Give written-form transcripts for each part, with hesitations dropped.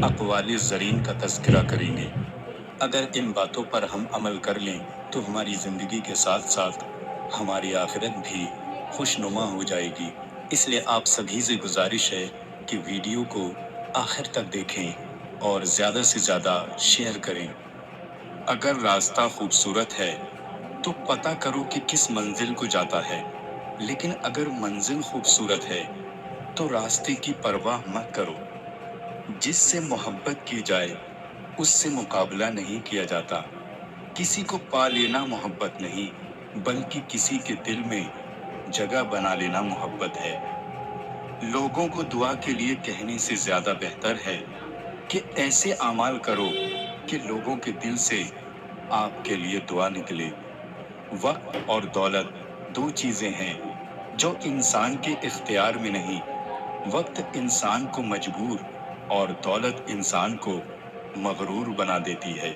اقوال زرین کا تذکرہ کریں گے۔ اگر ان باتوں پر ہم عمل کر لیں تو ہماری زندگی کے ساتھ ساتھ ہماری آخرت بھی خوشنما ہو جائے گی۔ اس لیے آپ سبھی سے گزارش ہے کہ ویڈیو کو آخر تک دیکھیں اور زیادہ سے زیادہ شیئر کریں۔ اگر راستہ خوبصورت ہے تو پتہ کرو کہ کس منزل کو جاتا ہے، لیکن اگر منزل خوبصورت ہے تو راستے کی پرواہ مت کرو۔ جس سے محبت کی جائے اس سے مقابلہ نہیں کیا جاتا۔ کسی کو پا لینا محبت نہیں بلکہ کسی کے دل میں جگہ بنا لینا محبت ہے۔ لوگوں کو دعا کے لیے کہنے سے زیادہ بہتر ہے کہ ایسے اعمال کرو کہ لوگوں کے دل سے آپ کے لیے دعا نکلے۔ وقت اور دولت دو چیزیں ہیں جو انسان کے اختیار میں نہیں۔ وقت انسان کو مجبور اور دولت انسان کو مغرور بنا دیتی ہے۔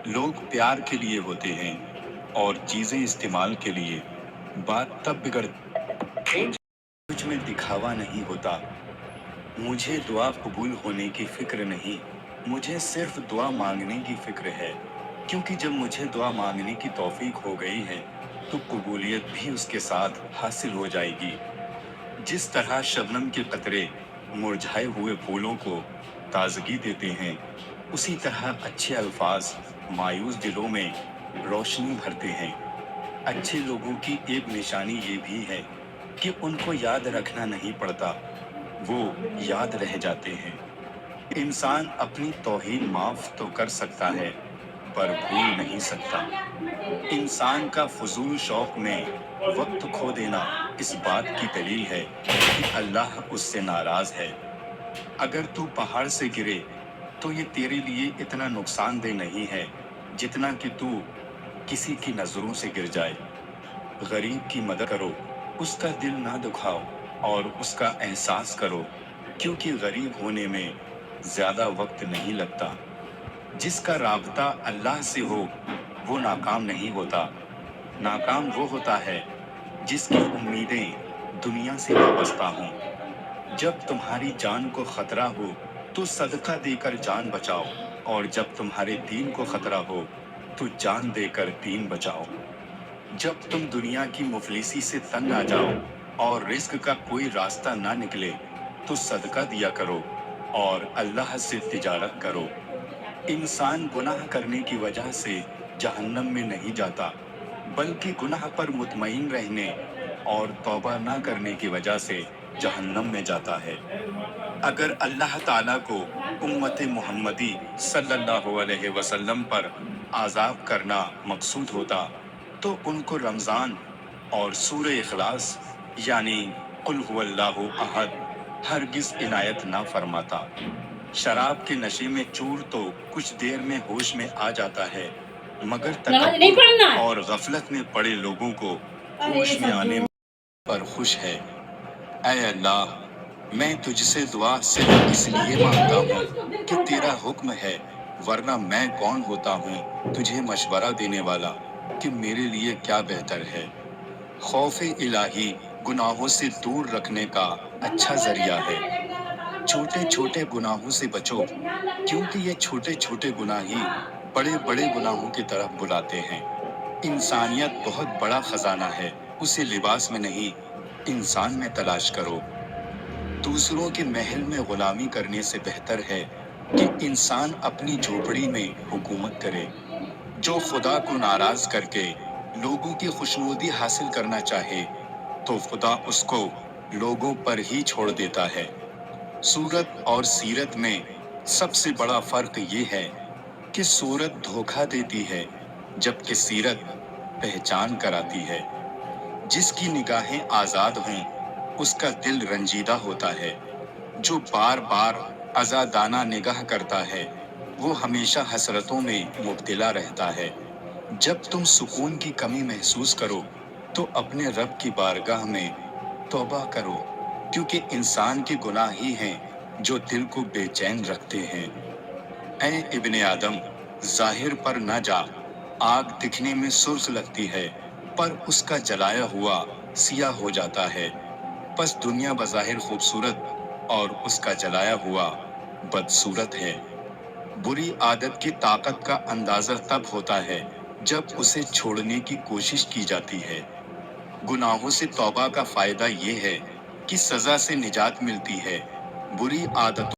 لوگ پیار کے لیے ہوتے ہیں اور چیزیں استعمال کے لیے۔ بات تب بگڑتی مجھ میں دکھاوا نہیں ہوتا۔ مجھے دعا قبول ہونے کی فکر نہیں، مجھے صرف دعا مانگنے کی فکر ہے، کیونکہ جب مجھے دعا مانگنے کی توفیق ہو گئی ہے تو قبولیت بھی اس کے ساتھ حاصل ہو جائے گی۔ جس طرح شبنم کے قطرے مرجھائے ہوئے پھولوں کو تازگی دیتے ہیں، اسی طرح اچھے الفاظ مایوس دلوں میں روشنی بھرتے ہیں۔ اچھے لوگوں کی ایک نشانی یہ بھی ہے کہ ان کو یاد رکھنا نہیں پڑتا، وہ یاد رہ جاتے ہیں۔ انسان اپنی توہین معاف تو کر سکتا ہے پر بھول نہیں سکتا۔ انسان کا فضول شوق میں وقت کھو دینا اس بات کی دلیل ہے کہ اللہ اس سے ناراض ہے۔ اگر تو پہاڑ سے گرے تو یہ تیرے لیے اتنا نقصان دہ نہیں ہے جتنا کہ تو کسی کی نظروں سے گر جائے۔ غریب کی مدد کرو، اس کا دل نہ دکھاؤ اور اس کا احساس کرو، کیونکہ غریب ہونے میں زیادہ وقت نہیں لگتا۔ جس کا رابطہ اللہ سے ہو وہ ناکام نہیں ہوتا۔ ناکام وہ ہوتا ہے جس کی امیدیں دنیا سے وابستہ ہوں۔ جب تمہاری جان کو خطرہ ہو تو صدقہ دے کر جان بچاؤ، اور جب تمہارے دین کو خطرہ ہو تو جان دے کر دین بچاؤ۔ جب تم دنیا کی مفلسی سے تنگ آ جاؤ اور رزق کا کوئی راستہ نہ نکلے تو صدقہ دیا کرو اور اللہ سے تجارت کرو۔ انسان گناہ کرنے کی وجہ سے جہنم میں نہیں جاتا، بلکہ گناہ پر مطمئن رہنے اور توبہ نہ کرنے کی وجہ سے جہنم میں جاتا ہے۔ اگر اللہ تعالیٰ کو امت محمدی صلی اللہ علیہ وسلم پر عذاب کرنا مقصود ہوتا تو ان کو رمضان اور سورہ اخلاص یعنی قل هو اللہ احد ہرگز عنایت نہ فرماتا۔ شراب کے نشے میں چور تو کچھ دیر میں ہوش میں آ جاتا ہے، مگر تکبر اور غفلت میں پڑے لوگوں کو ہوش میں آنے پر خوش ہے۔ اے اللہ، میں تجھ سے دعا صرف اس لیے مانگتا ہوں کہ تیرا حکم ہے، ورنہ میں کون ہوتا ہوں تجھے مشورہ دینے والا کہ میرے لیے کیا بہتر ہے۔ خوف الہی گناہوں سے دور رکھنے کا اچھا ذریعہ ہے۔ چھوٹے چھوٹے گناہوں سے بچو، کیونکہ یہ چھوٹے چھوٹے گناہ ہی بڑے بڑے گناہوں کی طرف بلاتے ہیں۔ انسانیت بہت بڑا خزانہ ہے، اسے لباس میں نہیں انسان میں تلاش کرو۔ دوسروں کے محل میں غلامی کرنے سے بہتر ہے کہ انسان اپنی جھوپڑی میں حکومت کرے۔ جو خدا کو ناراض کر کے لوگوں کی خوشنودی حاصل کرنا چاہے تو خدا اس کو لوگوں پر ہی چھوڑ دیتا ہے۔ صورت اور سیرت میں سب سے بڑا فرق یہ ہے کہ صورت دھوکہ دیتی ہے جبکہ سیرت پہچان کراتی ہے۔ جس کی نگاہیں آزاد ہوں اس کا دل رنجیدہ ہوتا ہے۔ جو بار بار آزادانہ نگاہ کرتا ہے وہ ہمیشہ حسرتوں میں مبتلا رہتا ہے۔ جب تم سکون کی کمی محسوس کرو تو اپنے رب کی بارگاہ میں توبہ کرو، کیونکہ انسان کے گناہ ہی ہیں جو دل کو بے چین رکھتے ہیں۔ اے ابن آدم، ظاہر پر نہ جا، آگ دکھنے میں سرخ لگتی ہے پر اس کا جلایا ہوا سیاہ ہو جاتا ہے۔ پس دنیا بظاہر خوبصورت اور اس کا جلایا ہوا بدصورت ہے۔ بری عادت کی طاقت کا اندازہ تب ہوتا ہے جب اسے چھوڑنے کی کوشش کی جاتی ہے۔ گناہوں سے توبہ کا فائدہ یہ ہے کہ سزا سے نجات ملتی ہے۔ بری عادتوں